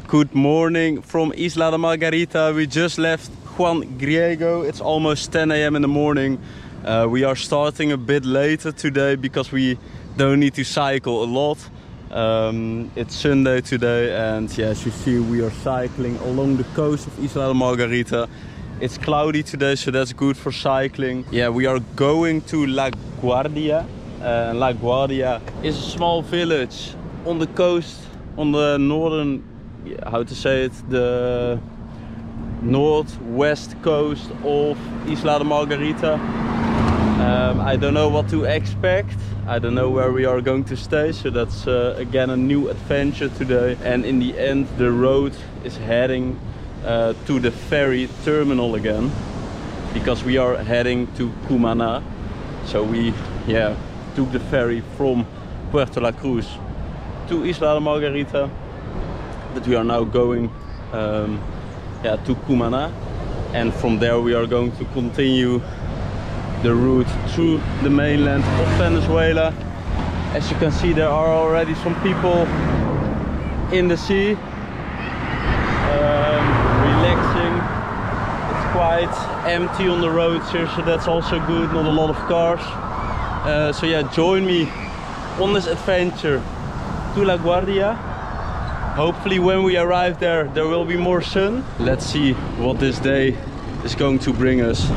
Good morning from Isla de Margarita. We just left Juan Griego. It's almost 10 a.m. in the morning. We are starting a bit later today because we don't need to cycle a lot. It's Sunday today, and yeah, as you see, we are cycling along the coast of Isla de Margarita. It's cloudy today, so that's good for cycling. Yeah, we are going to La Guardia. La Guardia is a small village on the coast, on the northern, how to say it, the northwest coast of Isla de Margarita. I don't know what to expect. I don't know where we are going to stay, so that's again a new adventure today. And in the end, the road is heading to the ferry terminal again, because we are heading to Cumaná. So we took the ferry from Puerto La Cruz to Isla de Margarita, but we are now going to Cumaná, and from there we are going to continue the route through the mainland of Venezuela. As you can see, there are already some people in the sea, relaxing. It's quite empty on the roads here, so that's also good, not a lot of cars. So yeah, join me on this adventure to La Guardia. Hopefully when we arrive there will be more sun. Let's see what this day is going to bring us.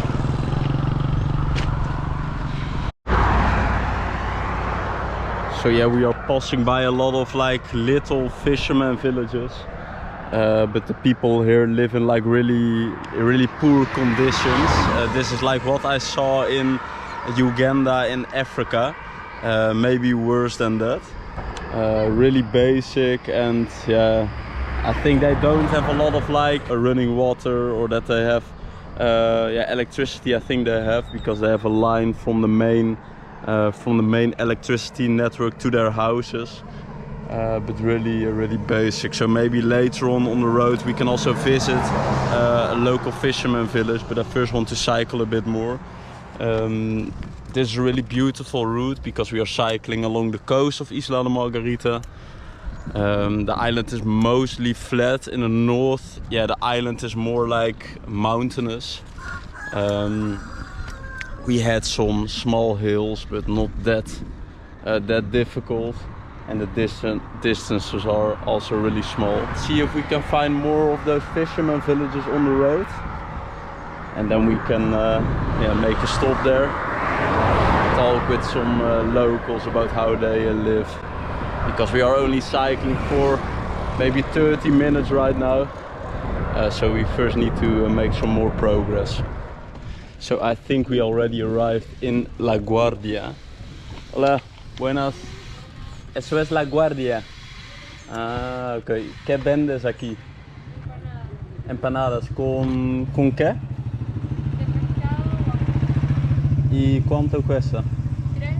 So yeah, we are passing by a lot of like little fishermen villages, but the people here live in like really poor conditions. This is like what I saw in Uganda in Africa, maybe worse than that. Really basic, and yeah, I think they don't have a lot of like running water, or that they have electricity. I think they have, because they have a line from the main electricity network to their houses, but really basic. So maybe later on the road we can also visit a local fisherman village, but I first want to cycle a bit more. This is a really beautiful route because we are cycling along the coast of Isla de Margarita. The island is mostly flat. In the north, yeah, the island is more like mountainous. We had some small hills, but not that difficult, and the distances are also really small. See if we can find more of those fisherman villages on the road, and then we can make a stop there, talk with some locals about how they live, because we are only cycling for maybe 30 minutes right now, so we first need to make some more progress. So I think we already arrived in La Guardia. Hola, buenas. Eso es La Guardia. Ah, ok. ¿Qué vendes aquí? Empanadas. ¿Con qué? ¿Y cuánto cuesta? $3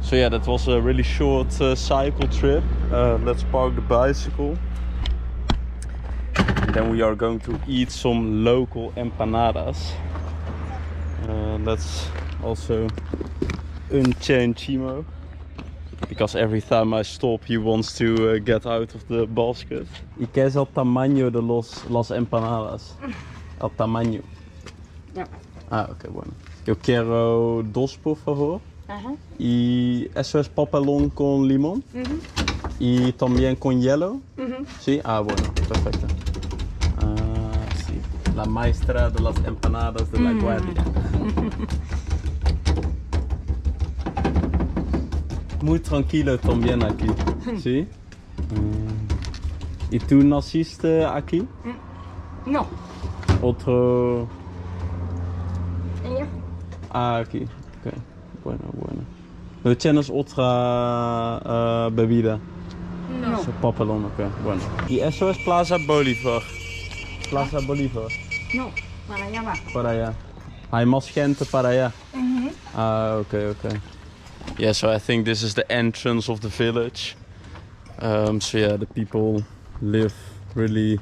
So yeah, that was a really short cycle trip. Let's park the bicycle. And then we are going to eat some local empanadas. That's also unchained Chimo, because every time I stop he wants to get out of the basket. ¿Y qué es el tamaño de las empanadas? El tamaño. Ya. Ah, ok, bueno. Yo quiero 2, por favor. Ajá. Y eso es papelón con limón. Y también con hielo. Sí, ah, bueno, perfecto. Sí, la maestra de las empanadas de La Guardia. Muy tranquilo también aquí. ¿Sí? ¿Y tú naciste aquí? No. Otro... ¿Ella? Ah, aquí. Ok. Bueno. ¿No tienes otra bebida? No. So, papelón, ok. Bueno. ¿Y eso es Plaza Bolívar? Plaza Bolívar. No, para allá va. Para allá. Hay más gente para allá. Ah, okay. Yeah, so I think this is the entrance of the village. So yeah, the people live really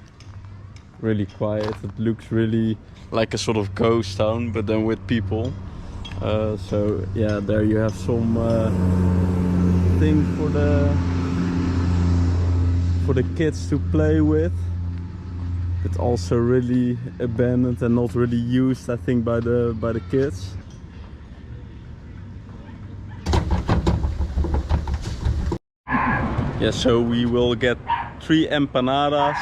quiet. It looks really like a sort of ghost town, but then with people. So yeah, there you have some things for the kids to play with, but also really abandoned and not really used, I think, by the kids. Yeah, so we will get 3 empanadas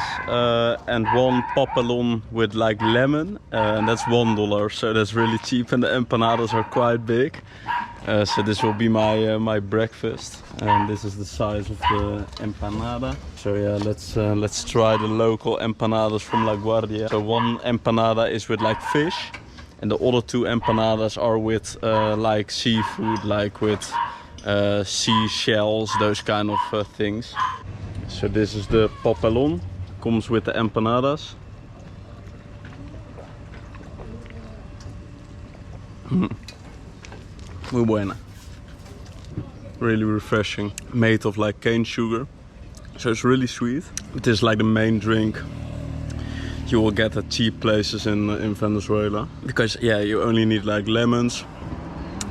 and 1 papelon with like lemon, and that's $1, so that's really cheap, and the empanadas are quite big. So this will be my breakfast, and this is the size of the empanada. So yeah, let's try the local empanadas from La Guardia. So 1 empanada is with like fish, and the other 2 empanadas are with like seafood, like with seashells, those kind of things. So this is the papelon, comes with the empanadas. Muy buena. Really refreshing. Made of like cane sugar. So it's really sweet. It is like the main drink you will get at cheap places in Venezuela. Because yeah, you only need like lemons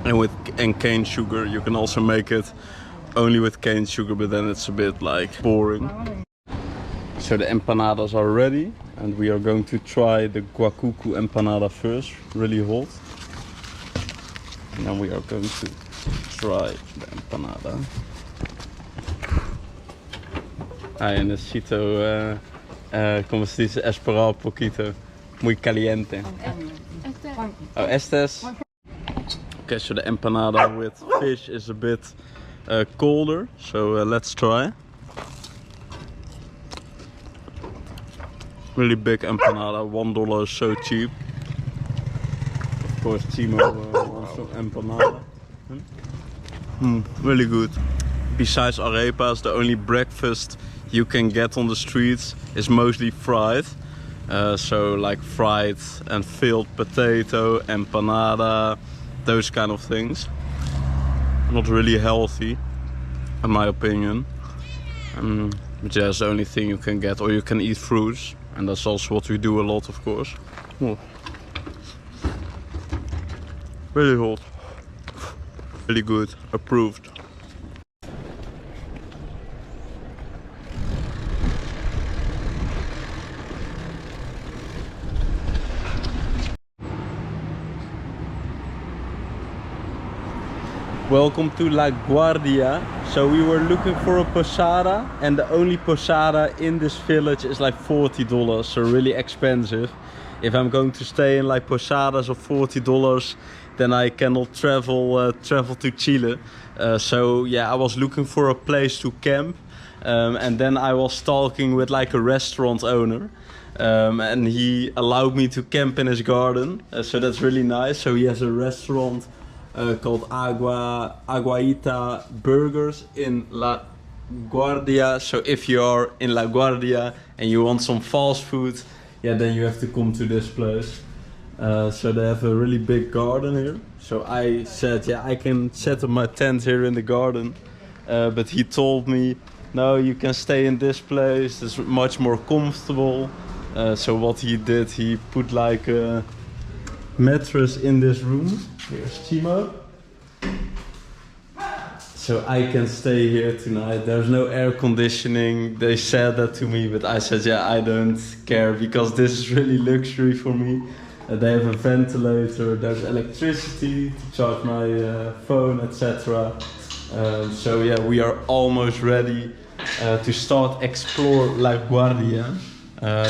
and cane sugar. You can also make it only with cane sugar, but then it's a bit like boring. So the empanadas are ready, and we are going to try the guacucu empanada first, really hot. And then we are going to try the empanada. Necesito, como se dice, esperar un poquito. Muy caliente. Oh, estes. Okay, so the empanada with fish is a bit colder, so let's try. Really big empanada, $1 is so cheap. Of course, Timo wants some empanada. Really good. Besides arepas, the only breakfast you can get on the streets is mostly fried. So like fried and filled potato, empanada, those kind of things. Not really healthy, in my opinion. But yeah, it's the only thing you can get. Or you can eat fruits, and that's also what we do a lot, of course. Oh. Really hot. Really good. Approved. Welcome to La Guardia. So we were looking for a posada, and the only posada in this village is like $40, so really expensive. If I'm going to stay in like posadas of $40, then I cannot travel to Chile. So yeah, I was looking for a place to camp, and then I was talking with like a restaurant owner. And he allowed me to camp in his garden, so that's really nice. So he has a restaurant called Aguaita Burgers in La Guardia. So if you are in La Guardia and you want some fast food, yeah, then you have to come to this place. So they have a really big garden here. So I said, yeah, I can set up my tent here in the garden. But he told me, no, you can stay in this place. It's much more comfortable. So what he did, he put like a mattress in this room. Here's Timo. So I can stay here tonight. There's no air conditioning. They said that to me, but I said, yeah, I don't care, because this is really luxury for me. They have a ventilator, there's electricity to charge my phone, etc. So yeah, we are almost ready to start Xplore La Guardia.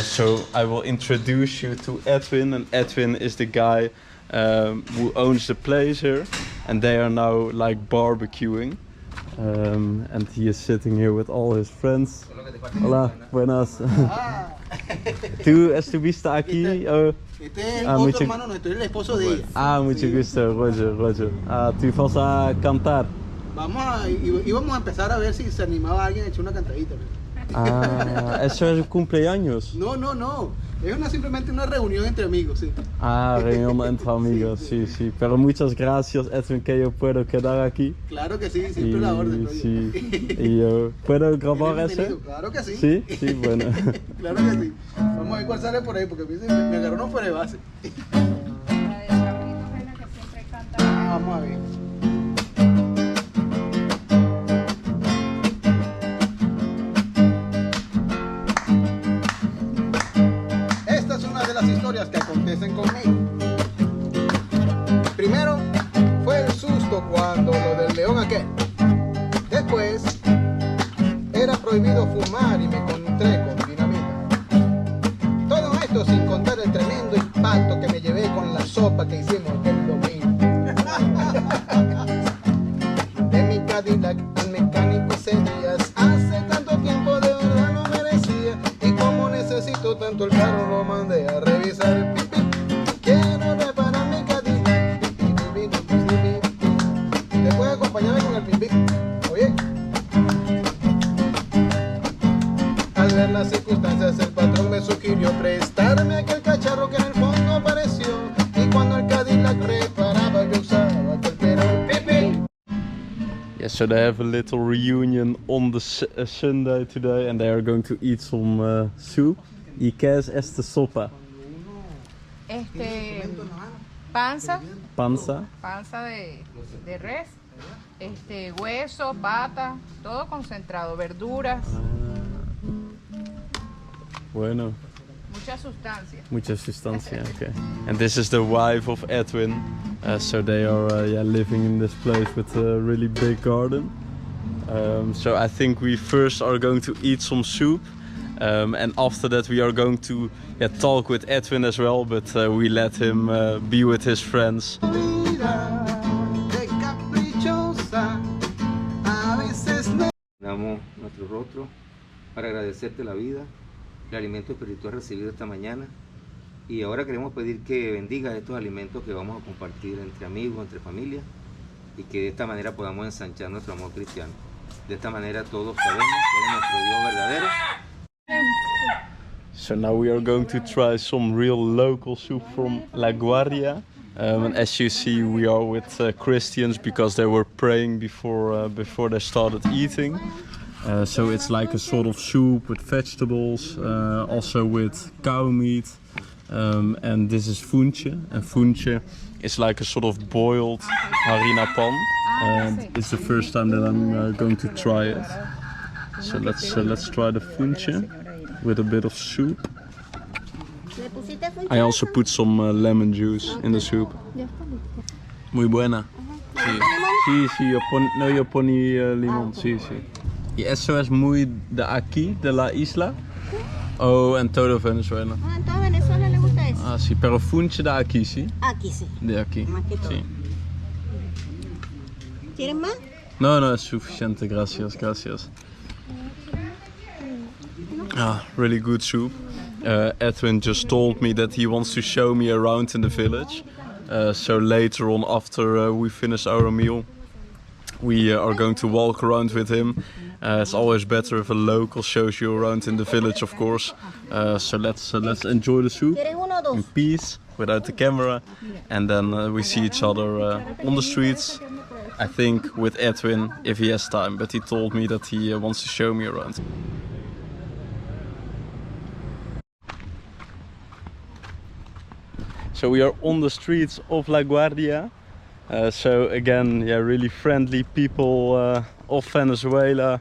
So I will introduce you to Edwin, and Edwin is the guy who owns the place here, and they are now like barbecuing, and he is sitting here with all his friends. Hola, buenas. ¿Tú estuviste aquí? Este es el otro hermano nuestro, es el esposo de ella. Ah, mucho gusto, Roger. ¿Tú vas a cantar? Íbamos a empezar a ver si se animaba alguien a echar una cantadita. Ah, ¿eso es un cumpleaños? No. Es simplemente una reunión entre amigos, sí. Ah, reunión entre amigos, sí. Pero muchas gracias, Edwin, que yo puedo quedar aquí. Claro que sí, siempre la orden. Sí. ¿Y yo puedo grabar ese? Claro que sí. Sí, bueno. Claro que sí. Vamos a ver cuál sale por ahí, porque me agarró uno fuera de base. Vamos a ver. león aquel. Después era prohibido fumar y me encontré con dinamita. Todo esto sin contar el tremendo impacto que me llevé con la sopa que hicimos aquel domingo. De mi Cadillac al mecánico ese días. Hace tanto tiempo de verdad no merecía. Y como necesito tanto el carro lo mandé a revisar. Quiero reparar mi Cadillac. ¿Te puedes acompañarme con el pimpic? Oye. Al ver las circunstancias el patrón me sugirió prestarme aquel cacharro que en el fondo apareció. Y cuando el Cadillac reparaba yo usaba aquel perol pipí. Yeah, so they have a little reunion on the Sunday today, and they are going to eat some soup. ¿Y qué es esta sopa? Panza de res, hueso, pata, todo concentrado, verduras, Bueno. mucha sustancia. Okay. And this is the wife of Edwin. So they are living in this place with a really big garden. So I think we first are going to eat some soup. And after that we are going to talk with Edwin as well, but we let him be with his friends. Damos nuestro rostro para agradecerte la vida, el alimento espiritual recibido esta mañana, y ahora queremos pedir que bendiga estos alimentos que vamos a compartir entre amigos, entre familia, y que de esta manera podamos ensanchar nuestro amor cristiano. De esta manera todos sabemos que es nuestro Dios verdadero. So now we are going to try some real local soup from La Guardia. And as you see, we are with Christians because they were praying before they started eating. So it's like a sort of soup with vegetables, also with cow meat. And this is funche, and funche is like a sort of boiled harina pan. And it's the first time that I'm going to try it. So let's try the funche with a bit of soup. I also put some lemon juice in the soup. Muy buena. Sí, yo poní limón, sí. ¿Y eso es muy de aquí, de la isla? Oh, en todo Venezuela. Ah, en toda Venezuela le gusta eso. Ah, sí, pero funche de aquí, sí. Aquí sí. De aquí. Más que todo. Sí. ¿Quieren más? No, es suficiente, gracias. Ah, really good soup. Edwin just told me that he wants to show me around in the village. So later on, after we finish our meal, we are going to walk around with him. It's always better if a local shows you around in the village, of course. So let's enjoy the soup in peace, without the camera, and then we see each other on the streets. I think with Edwin, if he has time, but he told me that he wants to show me around. So we are on the streets of La Guardia. So again, really friendly people of Venezuela,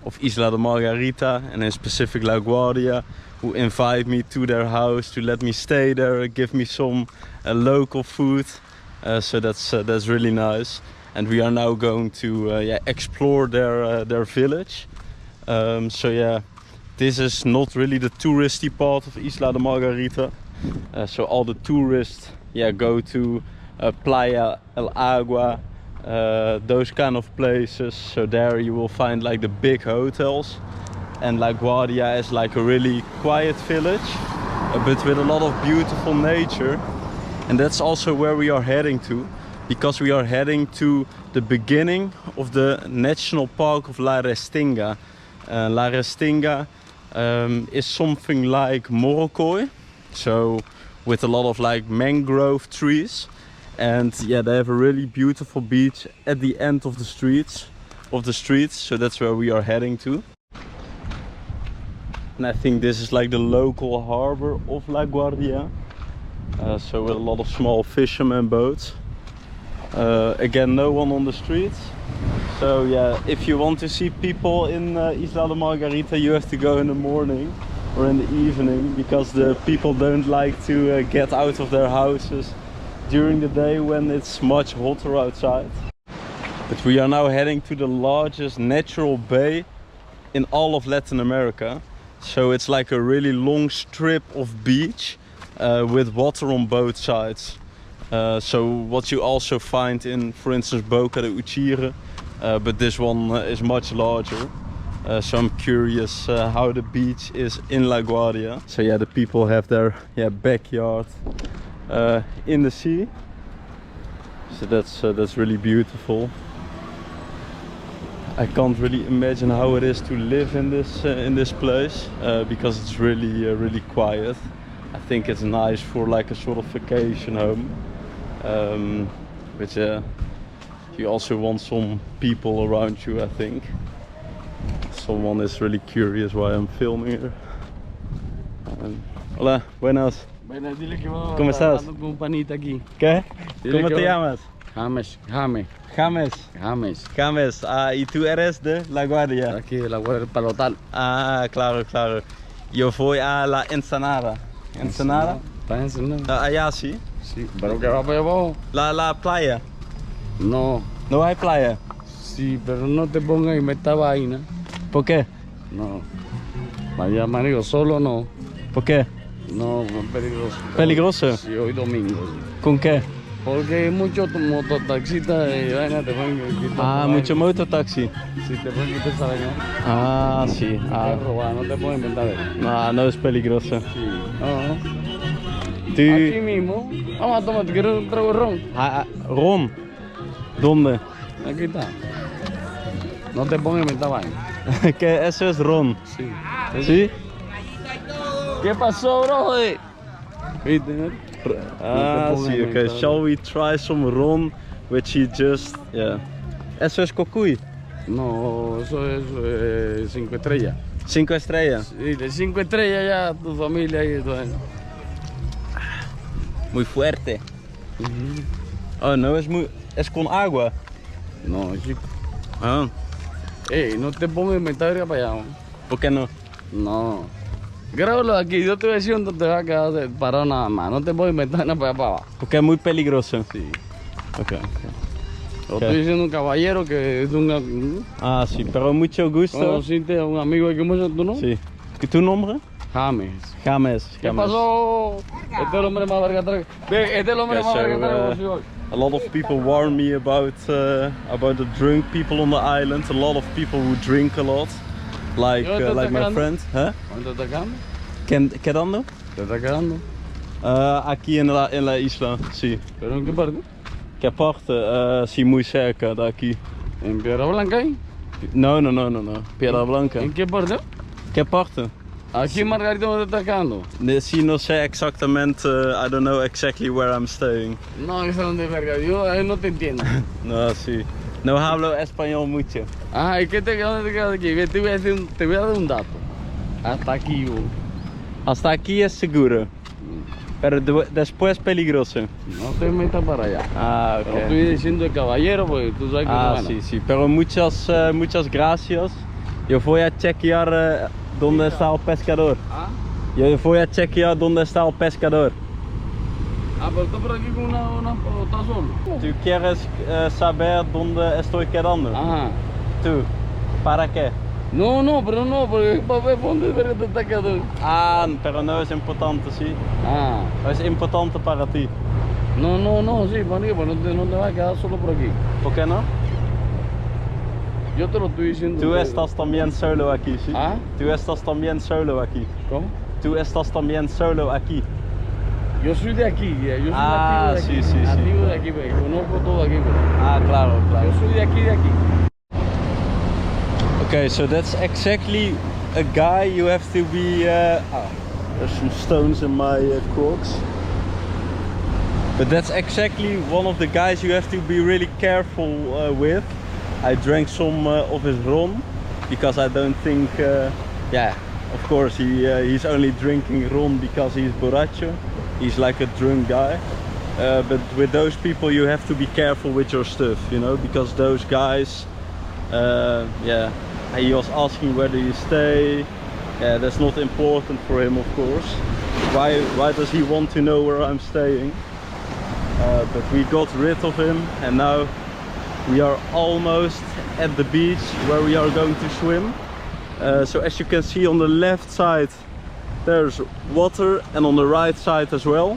of Isla de Margarita, and in specific La Guardia, who invite me to their house to let me stay there, give me some local food. So that's really nice. And we are now going to explore their village. This is not really the touristy part of Isla de Margarita. So all the tourists go to Playa El Agua, those kind of places. So there you will find like the big hotels, and La Guardia is like a really quiet village, but with a lot of beautiful nature. And that's also where we are heading to, because we are heading to the beginning of the National Park of La Restinga. La Restinga is something like Morocco, so with a lot of like mangrove trees, and they have a really beautiful beach at the end of the streets. So that's where we are heading to. And I think this is like the local harbor of La Guardia. So with a lot of small fishermen boats. Again, no one on the streets. So if you want to see people in Isla de Margarita, you have to go in the morning or in the evening, because the people don't like to get out of their houses during the day when it's much hotter outside. But we are now heading to the largest natural bay in all of Latin America. So it's like a really long strip of beach with water on both sides. So what you also find in, for instance, Boca de Uchire, but this one is much larger. So I'm curious how the beach is in La Guardia. So yeah, the people have their backyard in the sea. So that's really beautiful. I can't really imagine how it is to live in this place because it's really quiet. I think it's nice for like a sort of vacation home. But yeah, you also want some people around you, I think. Someone is really curious why I'm filming here. Hola, buenas. Bueno, dile que vamos ¿Cómo estás? hablando con un panita aquí. ¿Qué? Dile ¿Cómo que te va- llamas? James. James. James. Ah, ¿y tú eres de La Guardia? Aquí de la Guardia del Palotal. Ah, claro. Yo voy a la Ensenada. ¿Ensenada? ¿Estás encendido? Allá sí. Sí, pero que va para allá abajo. La playa. No. No hay playa. Sí, pero no te pongas a inventar vaina. ¿Por qué? No. Vaya, marido, solo no. ¿Por qué? No, es peligroso. ¿Peligroso? Sí, hoy domingo. ¿Con qué? Porque hay muchos mototaxistas y vaina te pueden quitar. Ah, mucho mototaxi. Sí, te pueden quitar esa vaina. Ah, sí. Te robar, no te pueden inventar eso. No es peligroso. Sí. No. ¿Tú? Aquí mismo. Vamos a tomar, ¿te quieres un trago de ron? Ron. ¿Dónde? Aquí está. No te pongas a inventar vaina. ¿Qué? Eso es ron. Sí. ¿Sí? ¿Qué pasó, bro? ¿Viste? Ah, No te sí, pongas okay. mental. Shall we try some ron? Which he just, yeah. Eso es cocuy. No, eso es 5 estrellas. 5 estrellas. Sí, de 5 estrellas ya tu familia y todo eso. Muy fuerte. Oh, no, es con agua. No, chico. Ah, Ey, no te pongas a inventar ir para allá. ¿No? ¿por qué no? No. Grábalo aquí, yo te voy a decir dónde te vas a quedar parado nada más. No te pongas a inventar nada para allá para abajo. Porque es muy peligroso. Sí. Okay. Lo estoy diciendo un caballero que es un... Ah, sí, pero mucho gusto. ¿Conociste a un amigo de ¿cómo se llama tu nombre? Sí. ¿Qué tu nombre? James. James. ¿Qué pasó? Este es el hombre más verga atrás. Ve, este es el hombre Okay, más verga so, atrás que hoy. a lot of people warn me about the drunk people on the island. A lot of people who drink a lot, like my atacando? friend. Huh? ¿Dónde te está quedando? ¿Qué dónde? ¿Te está quedando? Aquí en la isla, sí. ¿Pero en qué parte? ¿Qué parte? Sí, muy cerca de aquí. ¿En Piedra Blanca ahí? No. Piedra Blanca. ¿En qué parte? ¿Qué parte? Aquí en Margarita donde te está quedando. Sí, no sé exactamente. I don't know exactly where I'm staying. No, esa es donde verga. Yo no te entiendo. No, sí. No hablo español mucho. Ah, ¿y dónde te quedas aquí? Ve, te voy a dar un dato. Hasta aquí, vos. Hasta aquí es seguro. Pero después peligroso. No te metas para allá. Ah, Lo estoy ok. diciendo de caballero, porque tú sabes que Ah, no sí. Pero muchas gracias. Yo voy a chequear dónde está el pescador. ¿Ah? Yo voy a chequear dónde está el pescador. Ah, pero estás por aquí con una estás solo. ¿Tú quieres saber dónde estoy quedando? Ajá. ¿Tú? ¿Para qué? No, pero no, porque para ver dónde verga te está quedando. Ah, pero no es importante, sí. Ah. Es importante para ti. No, sí, marico, pues no te vas a quedar solo por aquí. ¿Por qué no? Yo te lo estoy diciendo. Tú que- estás también solo aquí, sí. ¿Ah? Tú estás también solo aquí. ¿Cómo? Tú estás también solo aquí. Yo soy de aquí, yo soy Ah, nativo de aquí. sí. Nativo de aquí, pues, conozco todo aquí, pues. Ah, claro. Yo soy de aquí. Okay, so that's exactly a guy you have to be. There's some stones in my Crocs. But that's exactly one of the guys you have to be really careful with. I drank some of his rum because I don't think. Yeah, of course he's only drinking rum because he's borracho. He's like a drunk guy. But with those people you have to be careful with your stuff, you know, because those guys. Yeah, he was asking where do you stay. Yeah, that's not important for him, of course. Why does he want to know where I'm staying? But we got rid of him, and now We are almost at the beach where we are going to swim. So as you can see on the left side there's water, and on the right side as well.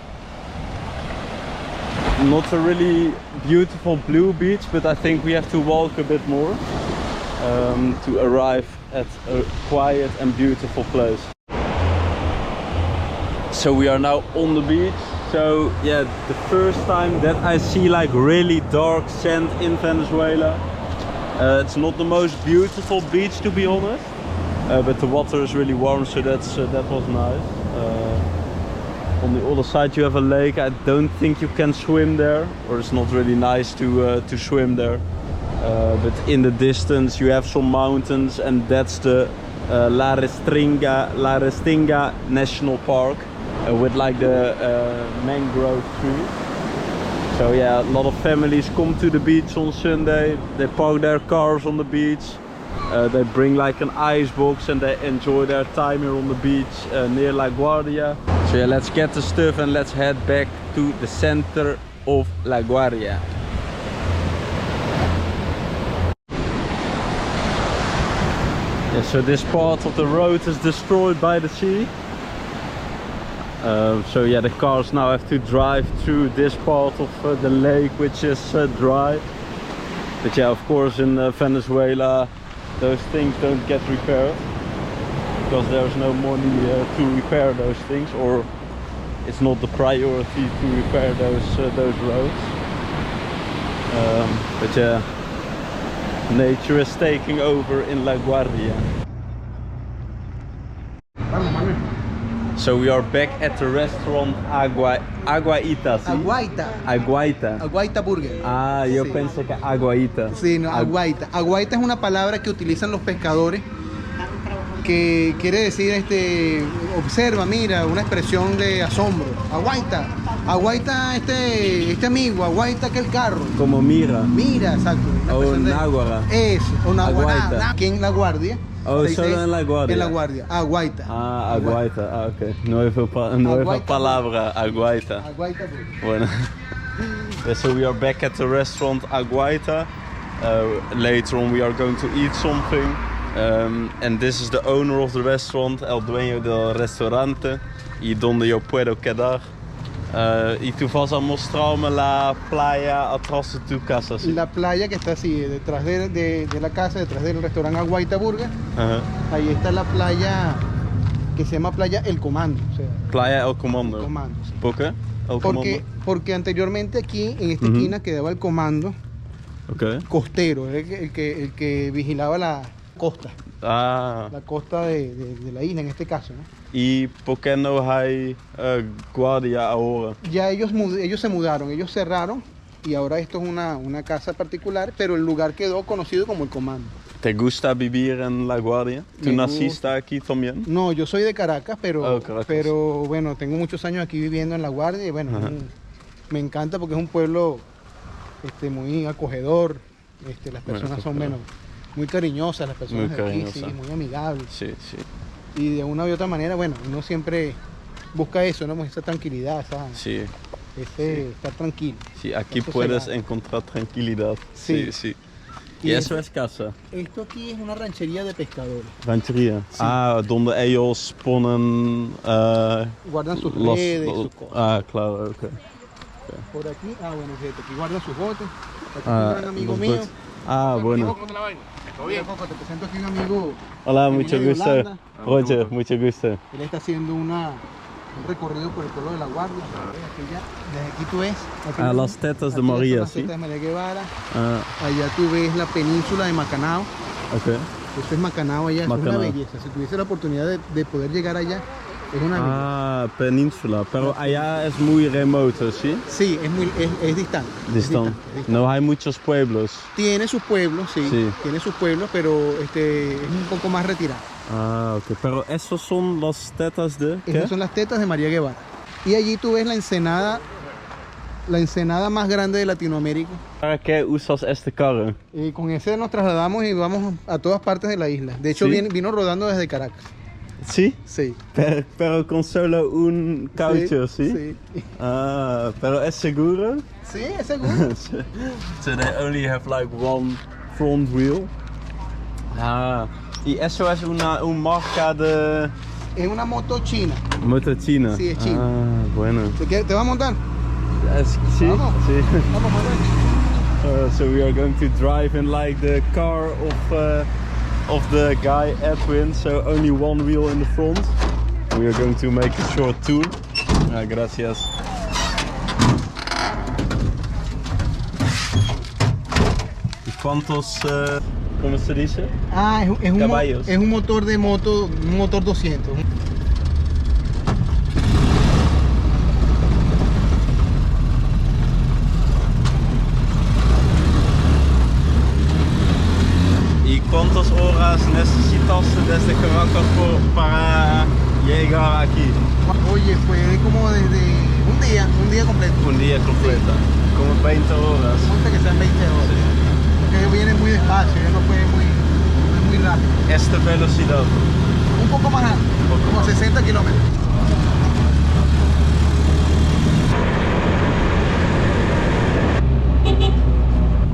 Not a really beautiful blue beach, but I think we have to walk a bit more to arrive at a quiet and beautiful place. So we are now on the beach. So yeah, the first time that I see like really dark sand in Venezuela. It's not the most beautiful beach, to be honest, but the water is really warm, so that was nice. On the other side you have a lake. I don't think you can swim there, or it's not really nice to swim there. But in the distance you have some mountains, and that's the La Restinga National Park. With like the mangrove trees. So yeah, a lot of families come to the beach on Sunday. They park their cars on the beach. They bring like an ice box and they enjoy their time here on the beach near La Guardia. So yeah, let's get the stuff and let's head back to the center of La Guardia. Yeah, so this part of the road is destroyed by the sea. So yeah, the cars now have to drive through this part of the lake, which is dry. But yeah, of course in Venezuela those things don't get repaired because there's no money to repair those things, or it's not the priority to repair those roads. But yeah, nature is taking over in La Guardia. So we are back at the restaurant Aguaita, ¿sí? Aguaita Burger. Ah, yo pensé que Aguaita. Sí, no, Aguaita. Aguaita es una palabra que utilizan los pescadores, que quiere decir, observa, mira, una expresión de asombro. Aguaita, aguaita este amigo, aguaita aquel carro. Como mira. Mira, exacto. O náguara. Eso, o náguara. Aguaita. Aquí en La Guardia. Oh, solo en La Guardia. En La Guardia, Aguaita. Ah, Aguaita. Ah, ok. Nueva palabra, Aguaita. Aguaita Burger. Bueno. So we are back at the restaurant Aguaita. Later on we are going to eat something. And this is the owner of the restaurant, el dueño del restaurante, y donde yo puedo quedar. Y tú vas a mostrarme la playa atrás de tu casa, ¿sí? La playa que está así, detrás de la casa, detrás del restaurante Aguaita Burger. Ahí está la playa que se llama Playa El Comando. O sea, Playa El Comando. El Comando, sí. ¿Por qué? Porque anteriormente aquí en esta esquina quedaba el comando costero, el que vigilaba la costa. La costa de la isla en este caso, ¿no? ¿Y por qué no hay guardia ahora? Ya ellos se mudaron, ellos cerraron y ahora esto es una casa particular, pero el lugar quedó conocido como el comando. ¿Te gusta vivir en La Guardia? ¿Tú naciste aquí también? No, yo soy de Caracas, pero bueno, tengo muchos años aquí viviendo en La Guardia y bueno, me encanta porque es un pueblo muy acogedor, las personas son muy cariñosas, las personas de aquí, sí, muy amigables. Sí, sí. Y de una u otra manera, bueno, uno siempre busca eso, ¿no? Esa tranquilidad, estar tranquilo. Sí, aquí eso puedes encontrar tranquilidad. Sí, sí. ¿Y eso es casa? Esto aquí es una ranchería de pescadores. ¿Ranchería? Sí. Ah, donde ellos ponen... guardan sus redes, sus cosas. Ah, claro, ok. Por aquí, bueno, fíjate, aquí guardan sus botes. Aquí un gran amigo mío. Ah, bueno. ¿Todo bien? Te presento aquí un amigo. Hola, mucho gusto. Roger, mucho gusto. Él está haciendo un recorrido por el pueblo de La Guardia. Desde aquí tú ves. Las tetas de María, las tetas de María Guevara. Allá tú ves la península de Macanao. Esto es Macanao allá, Macanao. Es una belleza. Si tuviese la oportunidad de poder llegar allá, es una belleza. Península, pero allá es muy remoto, ¿sí? Sí, es distante. Distante. No hay muchos pueblos. Tiene sus pueblos, sí. Tiene sus pueblos, pero es un poco más retirado. Ok. Pero esos son las tetas de... ¿qué? Esas son las tetas de María Guevara. Y allí tú ves la ensenada más grande de Latinoamérica. ¿Para qué usas este carro? Con ese nos trasladamos y vamos a todas partes de la isla. De hecho, vino rodando desde Caracas. ¿Sí? Sí. Pero con solo un caucho, ¿sí? Sí. ¿Pero es seguro? Sí, es seguro. So they only have like one front wheel. Ah, y eso es un marca de Es una moto china. moto china. Sí, es china. Ah, bueno. ¿Te vas a montar? Sí, Vamos. sí. Vamos, Manuel. So we are going to drive in like the car of the guy Edwin, so only one wheel in the front. We are going to make a short tour. Gracias. ¿Y cuántos, cómo se dice? Ah, Caballos. es un motor de moto, un motor 200. ¿Y cuántas horas necesitas desde Caracas para llegar aquí? Oye, fue como desde un día completo. Un día completo, como 20 horas. Ponte que sean 20 horas. Porque viene muy despacio, ya no fue muy rápido. Esta velocidad. Un poco más alto, como 60 kilómetros.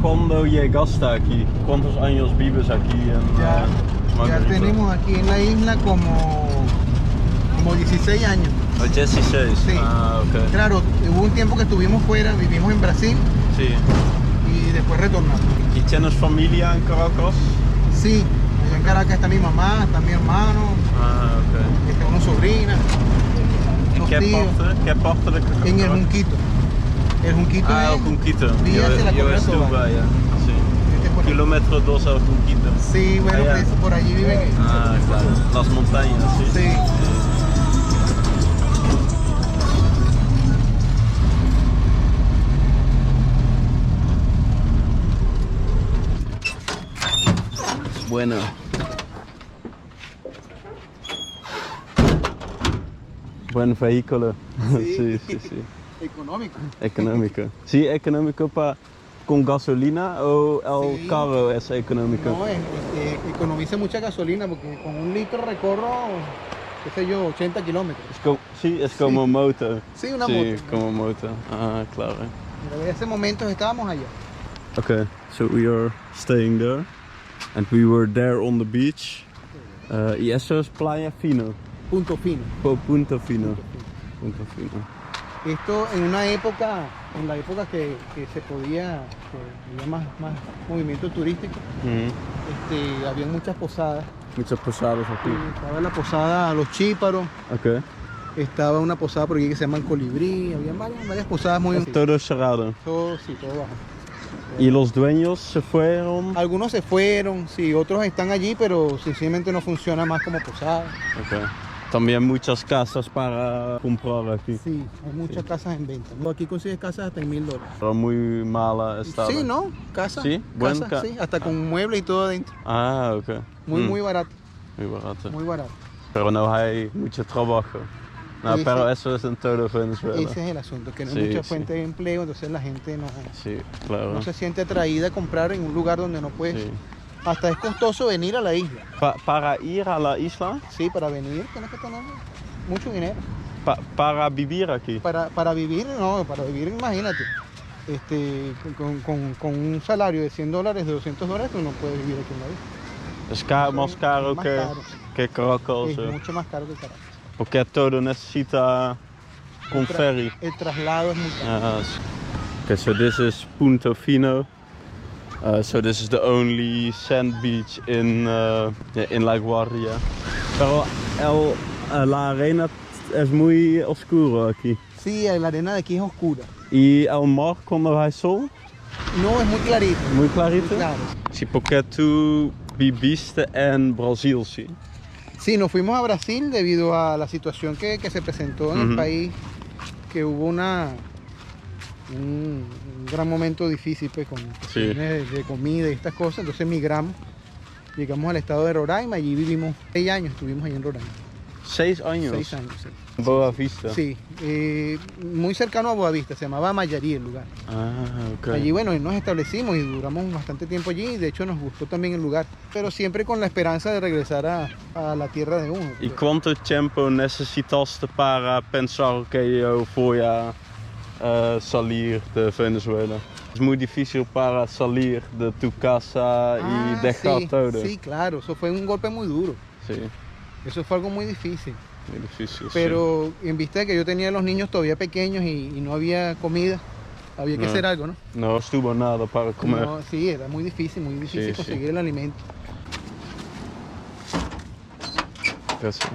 ¿Cuándo llegaste aquí? ¿Cuántos años vives aquí en Ya Margarita? tenemos aquí en la isla como 16 años. Oh, 16. Sí. Ah, ok. Claro, hubo un tiempo que estuvimos fuera, vivimos en Brasil Sí. y después retornamos. ¿Y tienes familia en Caracas? Sí, allá en Caracas está mi mamá, está mi hermano, Ah, ok. está una sobrina, ¿En unos qué tíos, parte? ¿Qué parte de Caracas? en el Junquito. El Junquito Ah, es... el Junquito. Vía hacia la Yo Costa estuve Tobar. allá. Sí. Este es por ahí. Kilómetro 2 al Junquito. Sí, bueno, Allá. pues, por allí viven ellos. Ah, claro. Las montañas, sí. Sí. Bueno. Buen vehículo. Sí. Sí, sí, sí. Económico. Económico. Sí, económico con gasolina o el Sí. carro es económico. No, economiza mucha gasolina porque con un litro recorro, qué sé yo, 80 kilómetros. Sí, es como moto. Sí, una Sí, moto. como moto. Ah, claro. Pero en ese momento estábamos allá. Okay, so we are staying there. And we were there on the beach. Y eso es Playa Fino. Punto fino. Punto Fino. Punto Fino. Esto en una época, en la época que se podía, que había más movimiento turístico, había muchas posadas. Muchas posadas aquí. Estaba la posada Los Chíparos, Okay. estaba una posada por aquí que se llama Colibrí, había varias posadas muy... Todo cerrado. Todo, sí, todo bajo. ¿Y los dueños se fueron? Algunos se fueron, sí, otros están allí, pero sencillamente no funciona más como posada. Okay. También muchas casas para comprar aquí. Sí, hay muchas casas en venta. Aquí consigues casas hasta en $1000. Pero muy mala estado. Sí, ¿no? Casas. Sí, buen casas, sí, hasta con muebles y todo adentro. Ah, ok. Muy barato, Muy barato. muy barato. Pero no hay mucho trabajo. No, Ese- pero eso es en todo Venezuela. Ese es el asunto, que no hay Sí, mucha sí. fuente de empleo, entonces la gente Sí, claro. no se siente atraída a comprar en un lugar donde no puede. Sí. Hasta es costoso venir a la isla. Para ir a la isla, Sí, para venir tienes que tener mucho dinero. para vivir aquí. Para vivir, no, para vivir, imagínate. Con un salario de $100, de $200, tú no puedes vivir aquí en la isla. Es más caro Es más que, caro, que Caracas. Es mucho más caro que Caracas. Porque todo necesita con ferry. El traslado es muy caro. Okay, so this is Punto Fino. So this is the only sand beach in La Guardia. Pero la arena es muy oscuro aquí. Sí, la arena de aquí es oscura. Y el mar cuando hay sol, No, es muy clarito. muy clarito. Muy claro. Sí, porque tú viviste en Brasil, sí. Sí, nos fuimos a Brasil debido a la situación que se presentó en el país, que hubo un gran momento difícil pues, con cuestiones de comida y estas cosas. Entonces migramos, llegamos al estado de Roraima, allí vivimos 6 años, estuvimos allí en Roraima. 6 años. 6 años, sí. Boa Vista. Sí, muy cercano a Boavista, se llamaba Mayarí el lugar. Ah, ok. Allí, bueno, nos establecimos y duramos bastante tiempo allí, y de hecho nos gustó también el lugar, pero siempre con la esperanza de regresar a la tierra de uno. ¿Y cuánto tiempo necesitaste para pensar que yo voy a salir de Venezuela. Es muy difícil para salir de tu casa y dejar sí, todo. sí, claro, eso fue un golpe muy duro. Sí, Eso fue algo muy difícil. muy difícil. Pero en vista de que yo tenía a los niños todavía pequeños y no había comida, había que No. hacer algo, ¿no? No estuvo nada para comer. No, sí, era muy difícil Sí, sí. conseguir el alimento. Gracias.